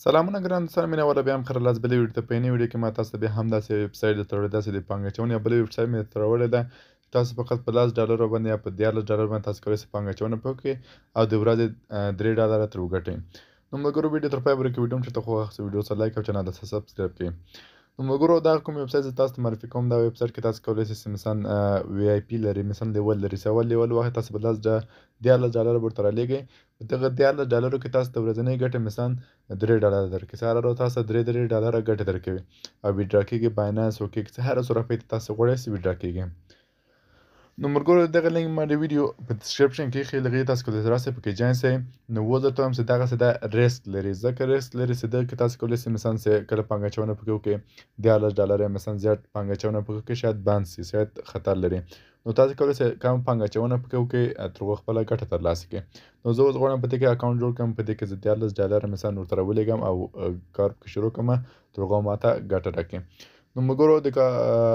سلامونه ګران دوستان مینه بیا هم خیر لاس بلې ویډیو ته په یوې ویډیو کې ما تاسو ته بیا هم داسې ویبسایټ درته وړی داسې د پانګه اچونې یوه بله ویبسایټ مې درته راوړې ده تاسو فقط په $10 باندې یا په $14 باندې تاسو کولی شئ پانګه اچونه پکې وکړئ او د ورځې $3 ترې وګټئ. نو ملګرو ویډیو تر پایه پورې که ویډیو هم چېرته خوښ سي ویډیو سره لایک او چینل ته سبسکرایب کړئ. نو ملګرو دغه کوم ویبسایټ زه تاسو ته معرفي کوم دا ویبسایټ کې تاسو کولی شئ مثلا وی آی پي لري مثلا لیول لري چې اول لیول واخلئ تاسو به $14 به ورته رالېږئ. په دغه $14 کې تاسو ته ورځنۍ ګټه مثلا $3 درکوي څه هره ورځ تاسو ته $3 ګټه درکوي او ویډرا کېږي باینانس اوکې څه هره څو روپۍ تاسو غواړئ ویډرا کېږي. نو ملګرو دغه لینک ما د ویډیو په ډسکرپشن کې ایښی له هغې تاسو کولی شئ راسئ پکې جوین سئ. نو اوس درته وایم چې دغسې دا ریسک لري ځکه ریسک لري چې دغه کې تاسو کولی شئ مثلا چې کله پانګه اچونه پکې وکړئ $14 یا مثلا زیات پانګه اچونه پکې وکړئ شاید بند سي شاید خطر لري. نو تاسو کولی شئ کم پانګه اچونه پکې وکړئ تر هغو خپله ګټه ترلاسه کړئ. نو زه اوس غواړم په دې کې اکاونټ جوړ کړم په دې کې زه $14 مثلا ورته راولېږم او کار پکې شروع کړم تر هغو ماته ګټه راکړي. نو ملګرو د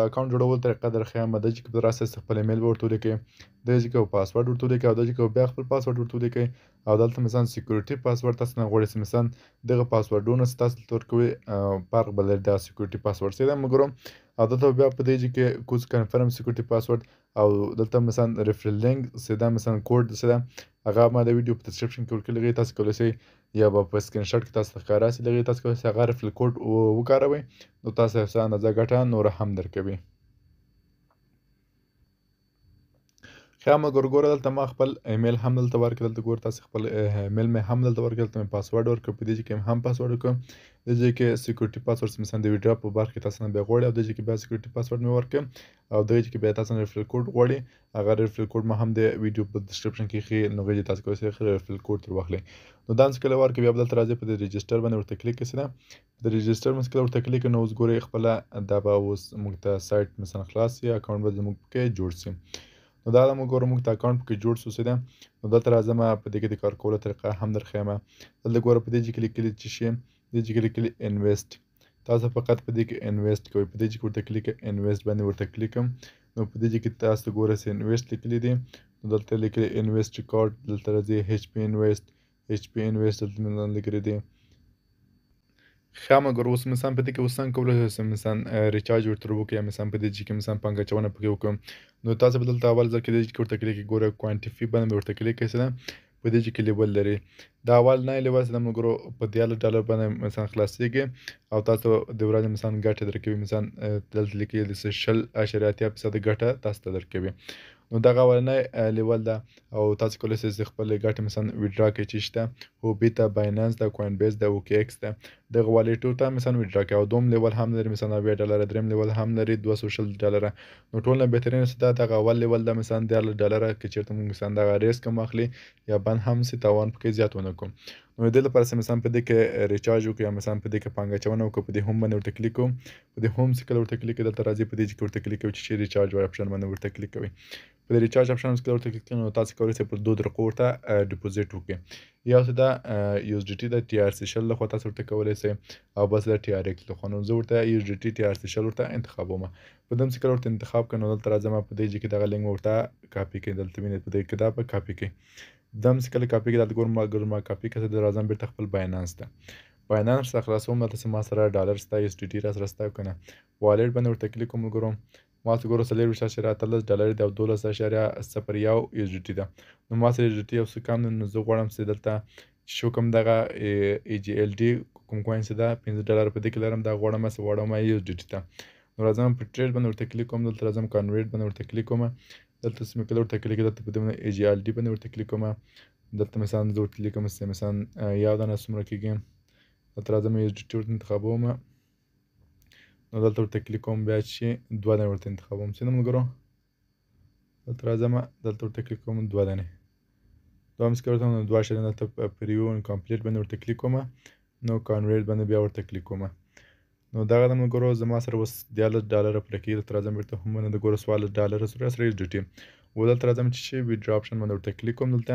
اکاونټ جوړولو طریقه در ښیم دا چې که راسئ خپل ایمیل به ورته ولیکئ دغه چې که پاسورډ ورته ولیکئ او دغه چې که بیا خپل پاسورډ ورته ولیکئ او دلته مثلا سیکورټي پاسورډ تاسو نه غواړئ چې مثلا دغه پاسورډونه چې تاسو دلته ورکوئ فرق به لري دا سیکورټي پاسورډ چې ده ملګرو او دلته بیا په دې کې کوز کنفرم سیکورټي پاسورډ او دلته مثلا ریفرل لینک چې دا مثلا کوډ چې ده هغه ما د ویډیو په ډسکرپشن کې ورکړي هغې تاسو کولی شئ یا به په سکرین شاټ کې تاسو ته ښکاره سي دغې تاسو کولی شئ هغه ریفرل کوډ وکاروئ نو تاسو څه اندازه ګټه نوره هم درکوي. ښه ملګرو ګوره دلته ما خپل ایمیل هم دلته ورکړ دلته ګوره تاسو خپل ایمیل مې هم دلته ورکړ دلته مې پاسورډ ورکړ په دې کې هم پاسورډ وکړم د دې کې سیکورټي پاسورډ مثلا د ویډیو په برخه کې تاسو نه بیا غواړئ او د دې کې بیا سیکورټي پاسورډ مې ورکړم او د دې کې بیا تاسو ریفرل کوډ غواړئ هغه ریفرل کوډ ما هم د ویډیو په ډسکرپشن کې ایښی نو هغې تاسو کولی شئ ریفرل کوډ ترې واخلئ. نو دا چې کله ورکړئ بیا به دلته راځئ په دې رجسټر باندې ورته کلیک کړئ د رجسټر باندې کله ورته کلیک نو اوس ګورئ خپله دا به اوس موږ ته سایټ مثلا خلاص سي اکاونټ به زموږ پکې جوړ سي. نو دا موږ ګورو موږ ته اکاونټ پکې جوړ سو څه ده نو دلته راځم په دې کې د کار کولو طریقه هم در ښیم دلته ګوره په دې چې لیکلي چې شي دې چې لیکلي انویسټ تاسو فقط په دې کې انویسټ کوئ په دې چې ورته کلیک انویسټ باندې ورته کلیکم نو په دې کې تاسو ګوره چې انویسټ لیکلي دي نو دلته لیکلي انویسټ ریکارډ دلته راځي ایچ پی انویسټ دلته لیکلي دي. ښه مګر اوس مثلا په دې کې اوس څنګه کولی شئ مثلا ریچارج ورته وکړئ یا مثلا په دې چې مثلا پانګه اچونه پکې وکړم نو تاسو به دلته اول ځل کې دې چې ورته کلیک ګوره کوانټیفي باندې ورته کلیک کړئ په دې چې لیول لري دا اول نه لیول چې مګرو په $14 باندې مثلا خلاصېږي او تاسو د ورځې مثلا ګټه درکوي مثلا دلته لیکلي دي 0.8% ګټه تاسو ته درکوي. نو دغه اولنی لیول ده او تاسو کولی شئ چې خپلې ګټې مثلا ویډرا کړئ چې شته هوبیتا باینانس ده کوین بیس ده اوکې ایکس ده دغه والیټو ته مثلا ویډرا کړئ او دوم لیول هم لري مثلا $90 دریم لیول هم لري $200 نو ټول نه بهترینه چې دغه اول لیول ده مثلا $10 که چېرته موږ مثلا دغه ریسک هم اخلي یا بند هم سي تاوان پکې زیات ونه کړو. نو د دې لپاره چې مثلا په دې کې ریچارج وکړو یا مثلا په دې کې پانګه اچونه وکړو په دې هوم باندې ورته کلیک کوو په دې هوم چې کله ورته کلیک کړئ دلته راځئ په دې چې ورته کلیک کوئ چې ریچارج اپشن باندې ورته کلیک کوئ په دې ریچارج اپشن چې کله ورته کلیک کړئ نو تاسو کولی شئ په 2 دقیقو ورته ډیپوزیټ وکړئ یا چې دا یو اس ډي ټي د ټي آر سی شل لخوا تاسو ورته کولی شئ او بس د ټي آر ایکس لخوا نو زه ورته یو اس ډي ټي ټي آر سی شل ورته انتخابوم په دم چې کله ورته انتخاب کړم نو دلته راځم په دې کې دغه لینک ورته کاپي کړئ دلته وینئ په دې کې دا په کاپي کړئ دم چې کله کاپي کړئ دلته ګورم ما کاپي کړه د راځم بیرته خپل باینانس ته باینانس څخه خلاصوم دلته چې ما سره ډالر شته یو اس ډي ټي راسره شته که نه والېټ باندې ورته کلیک کوم وګورو ما څه ګورو $40.13 دی او $12.01 یو اس ډي ټي ده نو ما سره اس ډي ټي یو څه کم دی نو زه غواړم چې دلته شو کوم دغه ای جی ال ډي کوم کوین چې ده $5 په دې کې لرم دا غواړم چې واړوم یو اس ډي ټي ته نو راځم په ټریډ باندې ورته کلیک کوم دلته راځم کنورټ باندې ورته کلیک کوم دلته چې مې کله ورته کلیک دلته په دې باندې ای جی ال ډي باندې ورته کلیک کوم دلته مثلا زه ورته لیکم چې مثلا یو دانه څومره کېږي دلته راځم یو اس ډي ټي ورته انتخابوم نو دلته ورته کلیک کوم بیا چې 2 دانې ورته انتخابوم څه نه ملګرو دلته راځم دلته ورته کلیک کوم 2 دانې دوهم چې ورته نو 2 شلنه دلته پریو کمپلیټ باندې ورته کلیک کوم نو کنورټ باندې بیا ورته کلیک کوم نو دغه د ملګرو زما سره اوس $10 پرې کېږي دلته راځم بیرته هم باندې د ګوره $14 سره اس ډي ټي و دلته راځم چې ویډرا اپشن باندې ورته کلیک کوم دلته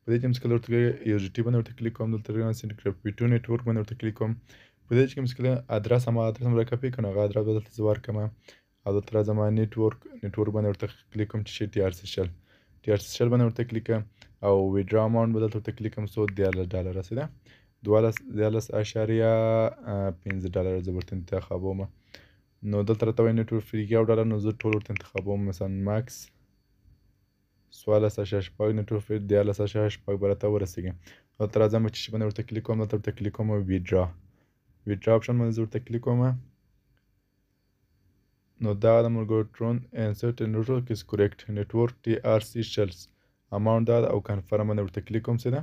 په دې کې چې کله ورته یو اس ډي ټي باندې ورته کلیک کوم دلته راځم کریپټو نیټورک باندې ورته کلیک کوم په دې کې مثلا ادرس هم راکاپي کړم هغه ادرس دلته زه ورکړم او دلته راځم نیټورک باندې ورته کلیک کوم چې ټي آر سی شل باندې ورته کلیک او ویډرا اماونټ به دلته ورته کلیک کوم $10 څه ده $12.15 زه ورته انتخابوم. نو دلته راته وایي نیټورک فریګي او ډالر، نو زه ټول ورته انتخابوم. مثلا ماکس 14.6 نیټورک فری 14.6 به راته ورسېږي. دلته راځم چې شي باندې ورته کلیک کوم، دلته ورته کلیک کوم ویډرا اپشن باندې زه ورته کلیک کوم. نو دا د ملګرو ټرون انسرټ نیټورک از کریکټ نیټورک TRC شلز اماونټ دا او کنفرم باندې ورته کلیک کوم سیده.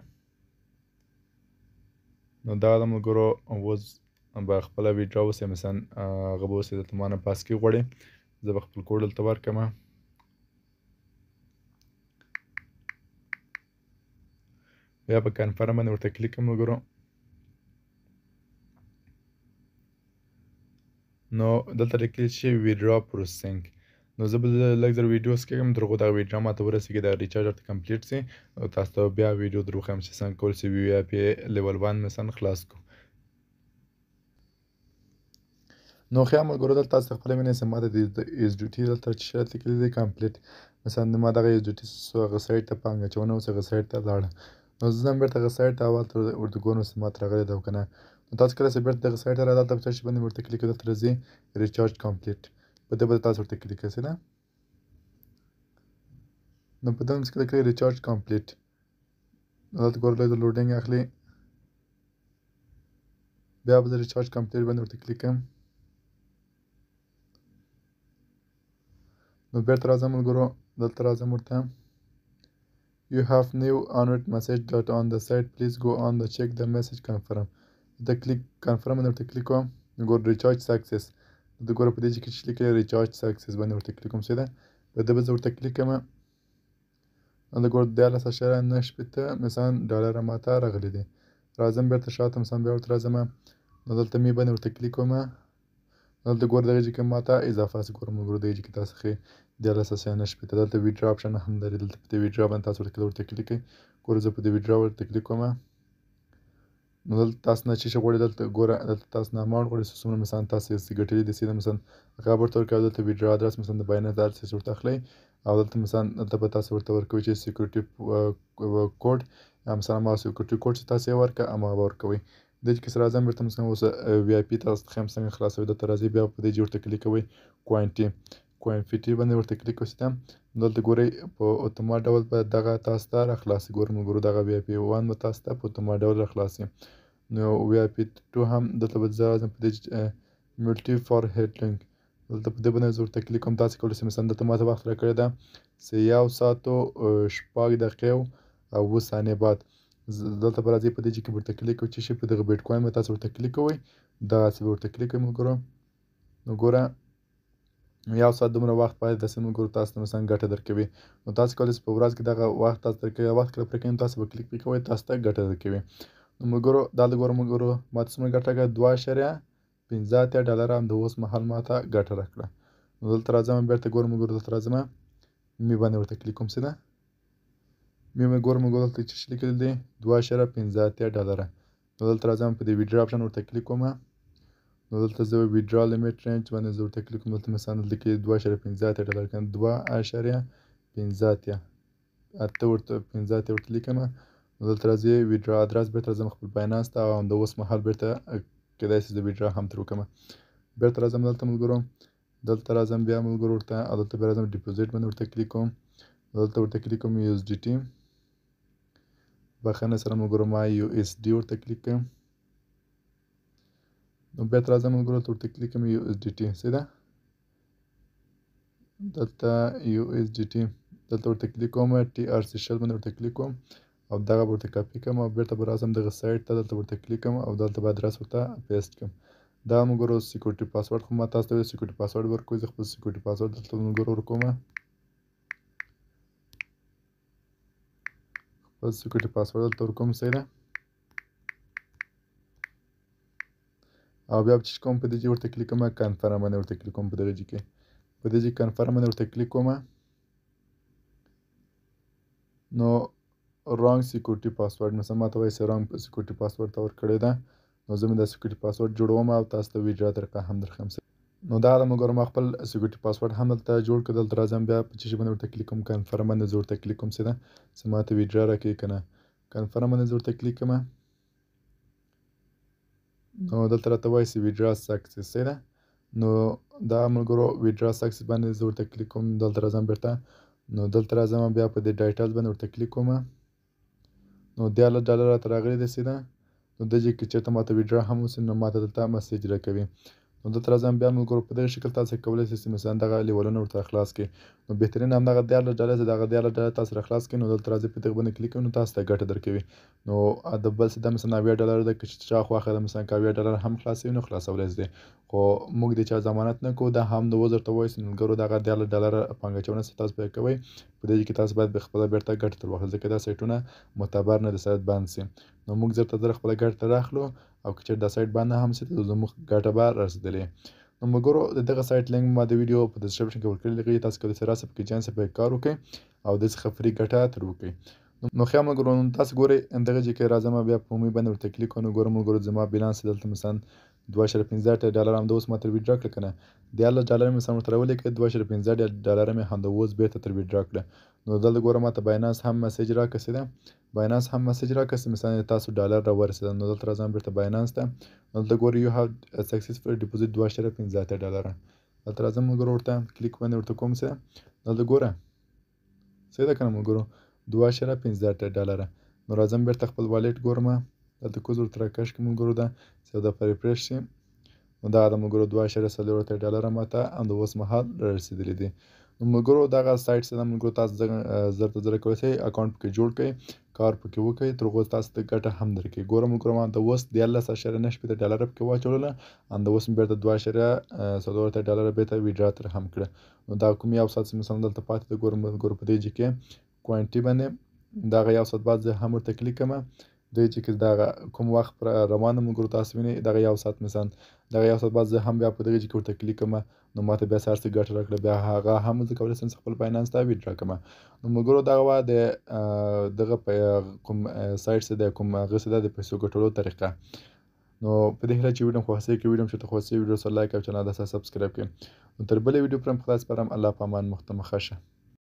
نو دا د ملګرو اوس به خپله ویډرا اوسې مثلا هغه به اوسې دلته مانه پاسکي غواړي، زه به خپل کوډ دلته ورکړم. بیا په کنفرم باندې ورته کلیک کوم ملګرو. نو دلته لیکلی شي ویډرا پروسیسینګ. نو زه به لږ زر ویډیو سکیم تر هغو دغه ویډرا ماته ورسېږي، دغه ریچارج ورته کمپلیټ سي او تاسو ته بیا ویډیو در وښیم چې څنګه کولی سي VIP لیول 1 مثلا خلاص کړو. نو ښه ملګرو دلته تاسو خپله وینئ چې ماته د SDT دلته چې شرط لیکلی دی کمپلیټ. مثلا ما دغه SDT هغه سایټ ته پانګه اچونه اوس هغه سایټ ته لاړه، نو زه ځم بېرته هغه سایټ ته اول ورته ګورم چې ماته راغلی ده او که نه. نو تاسو کله چې بېرته دغه سایټ ته دلته په چې باندې ورته کلیک کوئ دلته راځي ریچارج کمپلیټ، په دې به تاسو ورته کلیک کوئ ده. نو په دغه کې کلیک ریچارج کمپلیټ، نو دلته ګورئ لږ لوډینګ اخلي. بیا به زه ریچارج کمپلیټ باندې ورته کلیک کوم. نو بیرته راځم ملګرو دلته راځم ورته You have new honored message dot on the site please go on the check the message confirm. دلته کلیک کنفرم باندې ورته کلیک کوم. نو ګور ریچارج سکسس، دلته ګوره په دې کې چې لیکلی ریچارج سکسس باندې ورته کلیک کوم سیده، په دې به زه ورته کلیک کوم. دلته ګوره 14.9 مثلا ډالره ماته راغلی دی. راځم بیرته شاته مثلا بیا ورته راځم، نو دلته می باندې ورته کلیک کوم. دلته ګوره دغه کې ماته اضافه سي ګوره ملګرو دغه کې تاسو ښي 14.9 دلته ویډرا اپشن هم لري. دلته په دې ویډرا باندې تاسو ورته کلیک کوئ. ګوره زه په دې ویډرا ورته کلیک کوم. نو دلته تاسو نه چې شي غواړي دلته ګوره دلته تاسو نه اماونټ غواړي چې څومره مثلا تاسو یې ګټلي دي سیده مثلا هغه به ورته ورکوئ. دلته ویډرا ادرس مثلا د بایننس ادرس ورته اخلئ او دلته مثلا دلته به تاسو ورته ورکوئ چې سیکورټي کوډ یا مثلا ما سیکورټي کوډ چې تاسو یې ورکړه هماغه به ورکوئ. دې کې سره راځم بیرته مثلا اوس VIP تاسو ته ښیم څنګه خلاصوئ. دلته راځئ بیا په دې ورته کلیک کوئ کوانټي باندې ورته کلیک وسي ته. دلته ګورئ په اتومات ډول به دغه تاسو ته راخلاصي. ګورئ ملګرو دغه VIP 1 به تاسو ته په اتومات ډول راخلاصي. نو VIP 2 هم دلته به زه راځم په دې ملټي فار هیډ لینک، دلته په دې باندې زه ورته کلیک کوم. تاسو کولی شئ مثلا دلته ماته وخت راکړی ده چې 1 ساعت و 6 دقیقې او 7 ثانیې بعد. دلته به راځئ په دې کې ورته کلیک کوئ چې شي په دغه بیټ کوین به تاسو ورته کلیک کوئ، دغسې به ورته کلیک کوئ ملګرو. نو ګوره 1 ساعت دومره وخت باید داسې ملګرو تاسو ته مثلا ګټه درکوي. نو تاسو کولی شئ په ورځ کې دغه وخت تاسو درکوي، وخت کله پرې کوئ تاسو به کلیک پرې کوئ تاسو ته ګټه درکوي. نو ملګرو دلته ګوره ملګرو ماته څومره ګټه راکړه 2.15 ډالره هم د اوس مهال ماته ګټه راکړه. نو دلته راځم بېرته ګوره ملګرو دلته راځم می باندې ورته کلیک کوم سیده. می مې ګوره ملګرو دلته چې لیکلی دی 2.15 ډالره. نو دلته راځم په دې ویډرا اپشن ورته کلیک کوم. نو دلته زه ویډرا لیمیټ رینج باندې زه ورته کلیک کوم. دلته مثلا دلته کې 2.15 ډالر کنه 2.15 اته ورته 15 ورته لیکم. نو دلته راځي ویډرا ادرس بیرته راځم خپل باینانس ته او د اوس مهال بیرته کیدای شي د ویډرا هم تر وکړم. بیرته راځم دلته ملګرو دلته راځم بیا ملګرو ورته او دلته بیا راځم ډیپوزیټ باندې ورته کلیک کوم. دلته ورته کلیک کوم USDT بخښنه سره ملګرو ما USD ورته کلیک کوم. نو بیرته راځم ملګرو ورته کلیک کوم USDT سیده دلته USDT دلته ورته کلیک کوم TRC شل باندې ورته کلیک کوم او دغه ورته کاپی کوم او بیرته به راځم دغه سایټ ته دلته ورته کلیک کوم او دلته به ادرس ورته پیسټ کوم. دا ملګرو سیکورټي پاسورډ خو ما تاسو ته ویل سیکورټي پاسورډ ورکوئ. زه خپل سیکورټي پاسورډ دلته ملګرو ورکوم. خپل سیکورټي پاسورډ دلته ورکوم سیده او بیا چې کوم په دې کې ورته کلیک کوم کنفرم باندې ورته کلیک کوم. په دغه کې په دې کې کنفرم باندې ورته کلیک کوم. نو رانګ سیکورټي پاسورډ مثلا ماته وایي چې رانګ سیکورټي پاسورډ ته ورکړی ده. نو زه مې دا سیکورټي پاسورډ جوړوم او تاسو ته ویډیو طریقه هم درښیم. نو دا د ملګرو ما خپل سیکورټي پاسورډ هم دلته جوړ کړ. دلته راځم بیا په چې باندې ورته کلیک کوم کنفرم باندې زه ورته کلیک کوم سیده چې ماته ویډیو راکوي که نه. کنفرم باندې زه ورته کلیک کوم. نو دلته راته وایي چې ویډرا سکسس ده. نو دا ملګرو ویډرا سکسس باندې زه ورته کلیک کوم. دلته راځم بیرته. نو دلته راځم بیا په دې ډایټل باندې ورته کلیک کوم. نو $13 راته راغلي دي سیده. نو دغه کې چېرته ماته ویډرا هم وسي نو ماته دلته مسیج راکوي. نو دلته راځم بیا ملګرو په دغه شکل تاسو کولی شئ چې مثلا دغه لیولونه ورته خلاص کړئ. نو بهترین همدغه $13 چې دغه $13 تاسو راخلاص کړئ نو دلته راځئ په دغه باندې کلیک کوئ نو تاسو ته ګټه درکوي. نو د بل څه د مثلا $90 ده که چا خوښه ده مثلا که $90 هم خلاصوي نو خلاصولی شئ. خو موږ د چا ضمانت نه کوو. دا هم د وزر ته وایي چې ملګرو دغه $13 پانګه اچونه چې تاسو پرې کوئ په دې کې تاسو باید خپله بیرته ګټه تر واخلئ ځکه دا سایټونه معتبر نه دي سایت بند سي. نو موږ زر ته زر خپله ګټه راخلو او که چېرې دا سایټ بند هم سي زموږ ګټه به رسېدلې. نو ملګرو د دغه سایټ لینک ما د ویډیو په ډسکرپشن کې ورکړی دی. تاسو کولی شئ راسئ پکې جاین شئ پکې کار وکړئ او د څخه فري ګټه تر وکړئ. نو ښه ملګرو تاسو ګورئ دغه ځای کې راځم بیا په عمومي باندې ورته کلیک کوم. نو ګورم ملګرو زما بیلانس دلته مثلا $2.15 همدا اوس ما تر ویډرا کړه که نه $13 مې مثلا ورته راولیکئ $2.15 مې همدا اوس بیرته تر ویډرا کړه. نو دلته ګوره ماته باینانس هم مسیج راکړه سیده. باینانس هم مسیج راکړه چې مثلا تاسو ډالر راورسېده. نو دلته راځم بیرته باینانس ته. دلته ګورئ یو هاو سکسسفل ډیپوزیټ $2.15. دلته راځم ملګرو ورته کلیک باندې ورته کوم سیده. دلته ګوره صحیح ده که نه ملګرو $2.15. نو راځم بیرته خپل والېټ ګورم. دلته کوز ورته راکش کړم ملګرو ده چې د ریفریش شي. نو دغه د ملګرو $2.40 ماته همدا اوس مهال رارسېدلي دي. نو ملګرو دغه سایټ چې ده ملګرو تاسو زر ته زر کولی شئ اکاونټ پکې جوړ کړئ کار پکې وکړئ تر هغو تاسو ته ګټه هم درکوي. ګوره ملګرو ما همدا اوس $13.9 پکې واچولله همدا اوس مې بیرته $2.40 بیرته ویډرا تر هم کړه. نو دا کوم یو ساعت چې مثلا دلته پاتې ده ګوره ملګرو په دې ځای کې کوانټي باندې دغه یو ساعت بعد زه هم ورته کلیک کوم. دغه چې دغه کوم وخت روانه ملګرو تاسو وینئ دغه یو ساعت مثلا دغه یو ساعت بعد زه هم بیا په دغه ځای کې ورته کلیک کوم. نو ماته بیا هر څه ګټه راکړه بیا هغه هم زه کولی شم خپل باینانس ته ویډرا کړم. نو ملګرو دغه وه د دغه کوم سایټ چې دی کوم هغه چې ده د پیسو ګټلو طریقه. نو په دې هیله چې ویډیو مو خوښ شوی که ویډیو مو چېرته خوښ شوی ویډیو سره لایک او چینل ته سبسکرایب کړئ. نو تر بلې ویډیو پورې مو خدای سپارم. الله په امان مخته مخه شه.